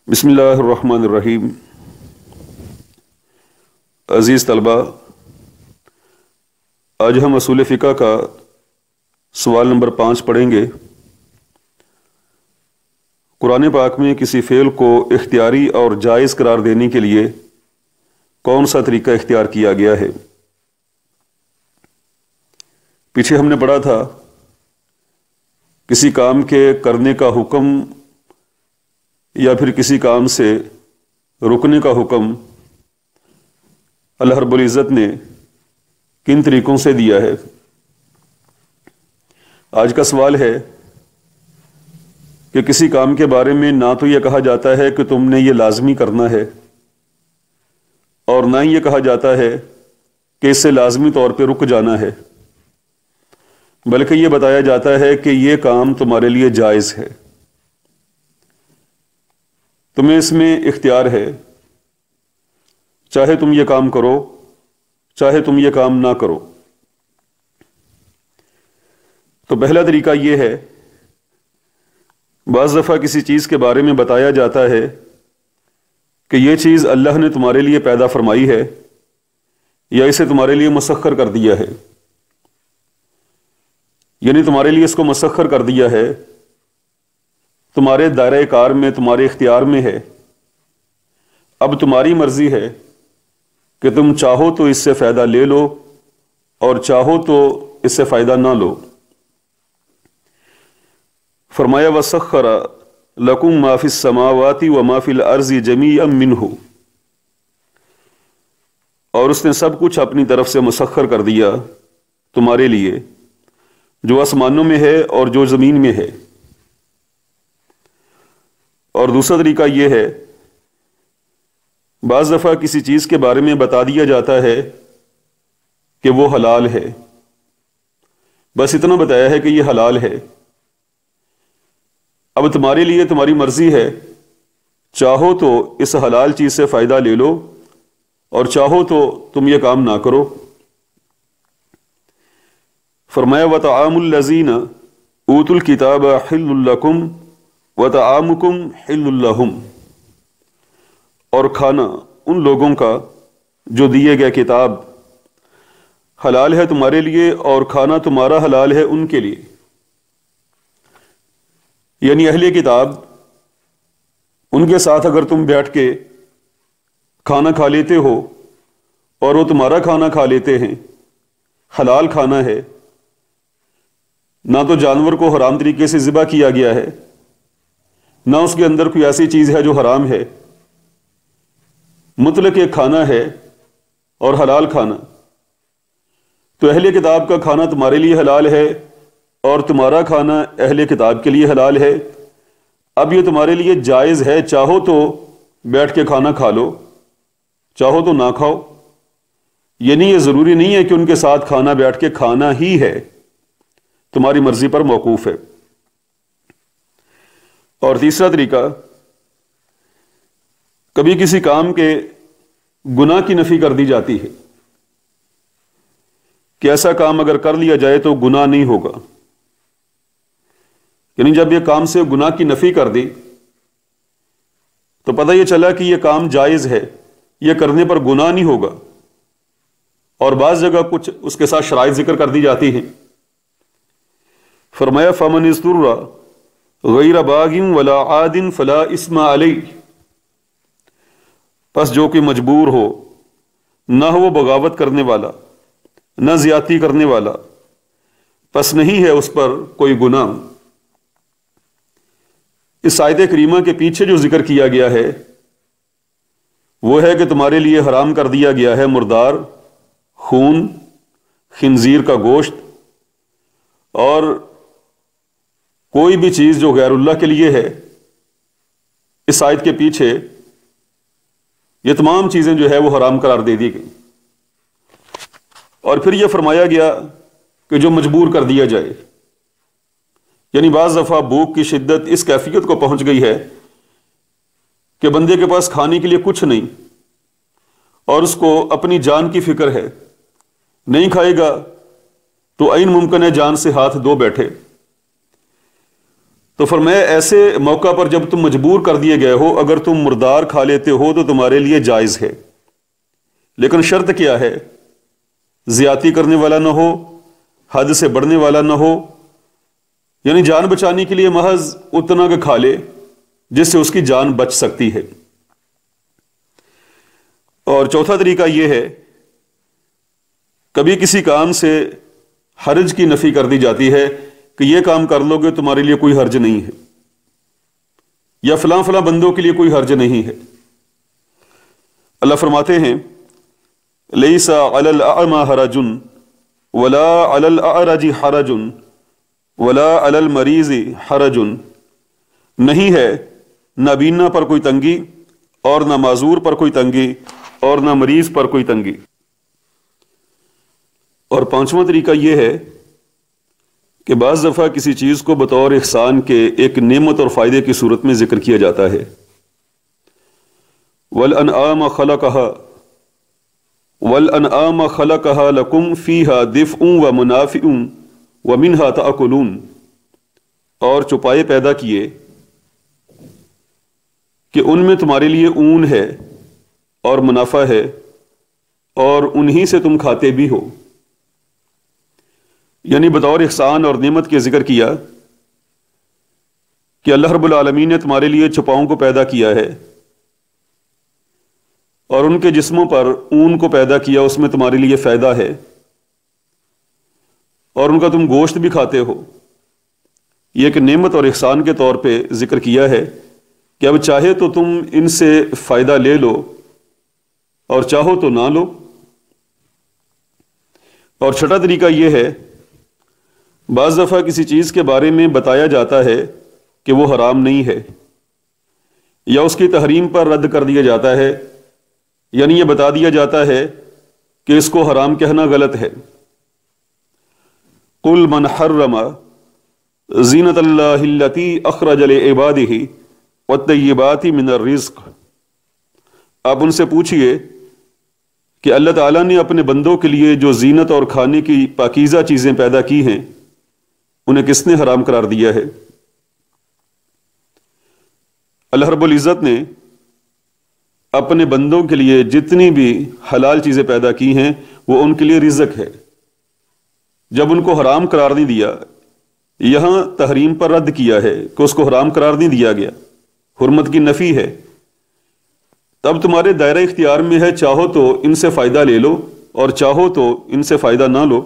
بسم اللہ الرحمن الرحیم۔ عزیز طلبہ، آج ہم اصول فقہ کا سوال نمبر 5 پڑھیں گے۔ قرآن پاک میں کسی فعل کو اختیاری اور جائز قرار دینے کے لیے کون سا طریقہ اختیار کیا گیا ہے؟ پیچھے ہم نے پڑھا تھا کسی کام کے کرنے کا حکم یا پھر کسی کام سے رکنے کا حکم اللہ رب العزت نے کن طریقوں سے دیا ہے۔ آج کا سوال ہے کہ کسی کام کے بارے میں نہ تو یہ کہا جاتا ہے کہ تم نے یہ لازمی کرنا ہے، اور نہ ہی یہ کہا جاتا ہے کہ اس سے لازمی طور پہ رک جانا ہے، بلکہ یہ بتایا جاتا ہے کہ یہ کام تمہارے لیے جائز ہے، تمہیں اس میں اختیار ہے، چاہے تم یہ کام کرو چاہے تم یہ کام نہ کرو۔ تو پہلا طریقہ یہ ہے، بعض دفعہ کسی چیز کے بارے میں بتایا جاتا ہے کہ یہ چیز اللہ نے تمہارے لیے پیدا فرمائی ہے یا اسے تمہارے لیے مسخر کر دیا ہے، یعنی تمہارے لیے اس کو مسخر کر دیا ہے، تمہارے دائرہ کار میں، تمہارے اختیار میں ہے، اب تمہاری مرضی ہے کہ تم چاہو تو اس سے فائدہ لے لو اور چاہو تو اس سے فائدہ نہ لو۔ فرمایا وَسَخَّرَ لَكُم مَّا فِي السَّمَاوَاتِ وَمَا فِي الْأَرْضِ جَمِيعًا مِّنْهُ، اور اس نے سب کچھ اپنی طرف سے مسخر کر دیا تمہارے لیے، جو آسمانوں میں ہے اور جو زمین میں ہے۔ اور دوسرا طریقہ یہ ہے، بعض دفعہ کسی چیز کے بارے میں بتا دیا جاتا ہے کہ وہ حلال ہے، بس اتنا بتایا ہے کہ یہ حلال ہے، اب تمہارے لیے تمہاری مرضی ہے، چاہو تو اس حلال چیز سے فائدہ لے لو اور چاہو تو تم یہ کام نہ کرو۔ فرمایا وَطَعَامُ الَّذِينَ أُوتُوا الْكِتَابَ حِلٌّ لَكُمْ وَطَعَامُكُمْ حِلٌّ لَهُمْ، اور کھانا ان لوگوں کا جو دیے گئے کتاب حلال ہے تمہارے لیے اور کھانا تمہارا حلال ہے ان کے لیے، یعنی اہل کتاب، ان کے ساتھ اگر تم بیٹھ کے کھانا کھا لیتے ہو اور وہ تمہارا کھانا کھا لیتے ہیں، حلال کھانا ہے، نہ تو جانور کو حرام طریقے سے ذبح کیا گیا ہے، نہ اس کے اندر کوئی ایسی چیز ہے جو حرام ہے، مطلق ایک کھانا ہے اور حلال کھانا، تو اہل کتاب کا کھانا تمہارے لیے حلال ہے اور تمہارا کھانا اہل کتاب کے لیے حلال ہے۔ اب یہ تمہارے لیے جائز ہے، چاہو تو بیٹھ کے کھانا کھا لو، چاہو تو نہ کھاؤ، یعنی یہ ضروری نہیں ہے کہ ان کے ساتھ کھانا بیٹھ کے کھانا ہی ہے، تمہاری مرضی پر موقوف ہے۔ اور تیسرا طریقہ، کبھی کسی کام کے گناہ کی نفی کر دی جاتی ہے کہ ایسا کام اگر کر لیا جائے تو گناہ نہیں ہوگا، یعنی جب یہ کام سے گناہ کی نفی کر دی تو پتہ یہ چلا کہ یہ کام جائز ہے، یہ کرنے پر گناہ نہیں ہوگا، اور بعض جگہ کچھ اس کے ساتھ شرائط ذکر کر دی جاتی ہیں۔ فرمایا فَمَنِ اضْطُرَّ غَيْرَ بَاغٍ وَلَا عَادٍ فَلَا إِثْمَ عَلَيْهِ، پس جو کہ مجبور ہو، نہ ہو وہ بغاوت کرنے والا نہ زیادتی کرنے والا، پس نہیں ہے اس پر کوئی گناہ۔ اس آیت کریمہ کے پیچھے جو ذکر کیا گیا ہے وہ ہے کہ تمہارے لیے حرام کر دیا گیا ہے مردار، خون، خنزیر کا گوشت، اور کوئی بھی چیز جو غیر اللہ کے لیے ہے۔ اس آیت کے پیچھے یہ تمام چیزیں جو ہے وہ حرام قرار دے دی گئی، اور پھر یہ فرمایا گیا کہ جو مجبور کر دیا جائے، یعنی بعض دفعہ بھوک کی شدت اس کیفیت کو پہنچ گئی ہے کہ بندے کے پاس کھانے کے لیے کچھ نہیں اور اس کو اپنی جان کی فکر ہے، نہیں کھائے گا تو عین ممکن ہے جان سے ہاتھ دھو بیٹھے، تو فرمایا ایسے موقع پر جب تم مجبور کر دیے گئے ہو، اگر تم مردار کھا لیتے ہو تو تمہارے لیے جائز ہے، لیکن شرط کیا ہے؟ زیادتی کرنے والا نہ ہو، حد سے بڑھنے والا نہ ہو، یعنی جان بچانے کے لیے محض اتنا کہ کھا لے جس سے اس کی جان بچ سکتی ہے۔ اور چوتھا طریقہ یہ ہے، کبھی کسی کام سے حرج کی نفی کر دی جاتی ہے کہ یہ کام کر لو گے تمہارے لیے کوئی حرج نہیں ہے، یا فلاں فلاں بندوں کے لیے کوئی حرج نہیں ہے۔ اللہ فرماتے ہیں لیس علی الاعمى حرج ولا علی الاعرج حرج ولا علی المریض حرج، نہیں ہے نابینا پر کوئی تنگی، اور نہ معذور پر کوئی تنگی، اور نہ مریض پر کوئی تنگی۔ اور پانچواں طریقہ یہ ہے کہ بعض دفعہ کسی چیز کو بطور احسان کے ایک نعمت اور فائدے کی صورت میں ذکر کیا جاتا ہے۔ وَالْأَنْعَامَ خَلَقَهَا وَالْأَنْعَامَ خَلَقَهَا لَكُمْ فِيهَا دِفْءٌ وَمَنَافِعٌ وَمِنْهَا تَأْكُلُونَ، اور چوپائے پیدا کیے کہ ان میں تمہارے لیے اون ہے اور منافع ہے، اور انہی سے تم کھاتے بھی ہو۔ یعنی بطور احسان اور نعمت کے ذکر کیا کہ اللہ رب العالمین نے تمہارے لیے چھپاؤں کو پیدا کیا ہے، اور ان کے جسموں پر اون کو پیدا کیا، اس میں تمہارے لیے فائدہ ہے، اور ان کا تم گوشت بھی کھاتے ہو۔ یہ ایک نعمت اور احسان کے طور پہ ذکر کیا ہے کہ اب چاہے تو تم ان سے فائدہ لے لو اور چاہو تو نہ لو۔ اور چھٹا طریقہ یہ ہے، بعض دفعہ کسی چیز کے بارے میں بتایا جاتا ہے کہ وہ حرام نہیں ہے، یا اس کی تحریم پر رد کر دیا جاتا ہے، یعنی یہ بتا دیا جاتا ہے کہ اس کو حرام کہنا غلط ہے۔ قُلْ مَنْ حَرَّمَ زِینَةَ اللَّهِ الَّتِی أَخْرَجَ لِعِبَادِهِ وَالطَّیِّبَاتِ مِنَ الرِّزْقِ، آپ ان سے پوچھئے کہ اللہ تعالیٰ نے اپنے بندوں کے لیے جو زینت اور کھانے کی پاکیزہ چیزیں پیدا کی ہیں انہیں کس نے حرام قرار دیا ہے؟ اللہ رب العزت نے اپنے بندوں کے لیے جتنی بھی حلال چیزیں پیدا کی ہیں وہ ان کے لیے رزق ہے۔ جب ان کو حرام قرار نہیں دیا، یہاں تحریم پر رد کیا ہے کہ اس کو حرام قرار نہیں دیا گیا، حرمت کی نفی ہے، تب تمہارے دائرہ اختیار میں ہے، چاہو تو ان سے فائدہ لے لو اور چاہو تو ان سے فائدہ نہ لو۔